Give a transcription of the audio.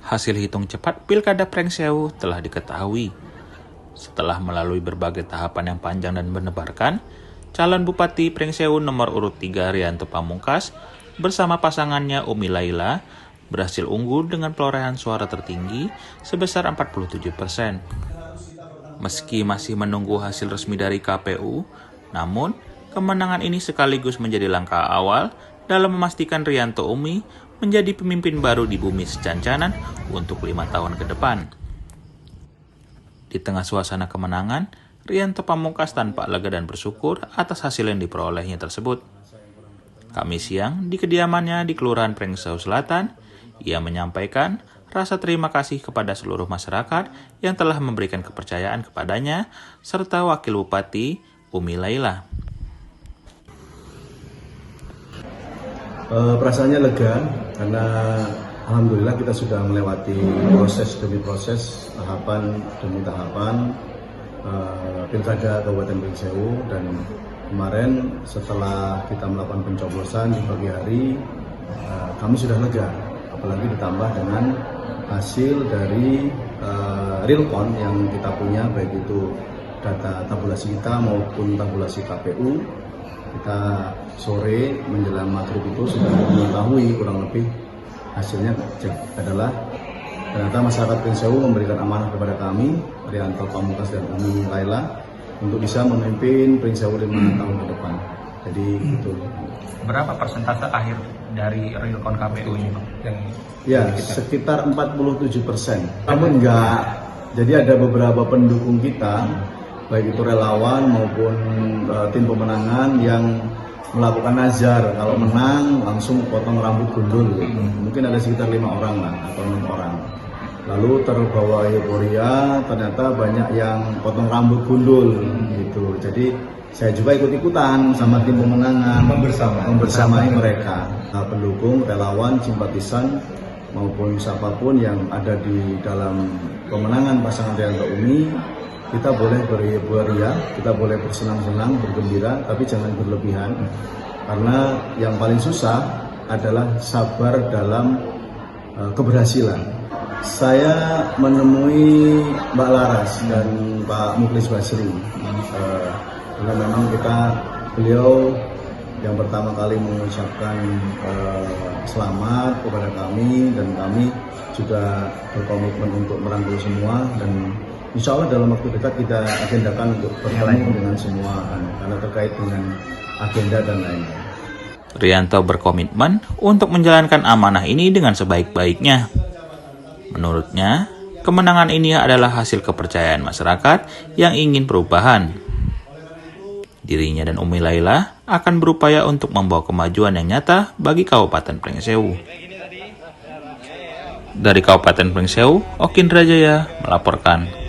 Hasil hitung cepat Pilkada Pringsewu telah diketahui. Setelah melalui berbagai tahapan yang panjang dan menebarkan, calon Bupati Pringsewu nomor urut 3 Rianto Pamungkas bersama pasangannya Umi Laila berhasil unggul dengan perolehan suara tertinggi sebesar 47%. Meski masih menunggu hasil resmi dari KPU, namun kemenangan ini sekaligus menjadi langkah awal dalam memastikan Rianto Umi menjadi pemimpin baru di bumi Sejancanan untuk 5 tahun ke depan. Di tengah suasana kemenangan, Rianto Pamungkas tanpa lega dan bersyukur atas hasil yang diperolehnya tersebut. Kamis siang, di kediamannya di Kelurahan Pringsewu Selatan, ia menyampaikan rasa terima kasih kepada seluruh masyarakat yang telah memberikan kepercayaan kepadanya, serta Wakil Bupati Umi Laila. Perasaannya lega karena alhamdulillah kita sudah melewati proses demi proses, tahapan demi tahapan Pilkada Kabupaten Pringsewu, dan kemarin setelah kita melakukan pencoblosan di pagi hari kami sudah lega, apalagi ditambah dengan hasil dari real count yang kita punya, baik itu data tabulasi kita maupun tabulasi KPU. Kita sore menjelang maghrib itu sudah mengetahui kurang lebih hasilnya adalah ternyata masyarakat Pringsewu memberikan amanah kepada kami, Rianto Pamungkas dan Umi Laila, untuk bisa memimpin Pringsewu 5 tahun ke depan. Jadi itu. Berapa persentase akhir dari real count KPU ini, Bang? Ya, sekitar 47%. Namun enggak. Jadi ada beberapa pendukung kita, baik itu relawan maupun tim pemenangan, yang melakukan nazar kalau menang langsung potong rambut gundul. Mungkin ada sekitar 5 orang lah atau 6 orang. Lalu terbawa euforia, ternyata banyak yang potong rambut gundul gitu. Jadi saya juga ikut-ikutan sama tim pemenangan, membersamai mereka, pendukung, relawan, simpatisan maupun siapapun yang ada di dalam pemenangan pasangan Rianto Umi. Kita boleh beria, kita boleh bersenang-senang, bergembira, tapi jangan berlebihan. Karena yang paling susah adalah sabar dalam keberhasilan. Saya menemui Mbak Laras dan Pak Mukhlis Basri. Karena memang beliau yang pertama kali mengucapkan selamat kepada kami, dan kami juga berkomitmen untuk merangkul semua, dan insya Allah dalam waktu dekat kita agendakan untuk bertemu dengan semua karena terkait dengan agenda dan lain-lain. Rianto berkomitmen untuk menjalankan amanah ini dengan sebaik-baiknya. Menurutnya, kemenangan ini adalah hasil kepercayaan masyarakat yang ingin perubahan. Dirinya dan Umi Laila akan berupaya untuk membawa kemajuan yang nyata bagi Kabupaten Pringsewu. Dari Kabupaten Pringsewu, Okin Rajaya melaporkan.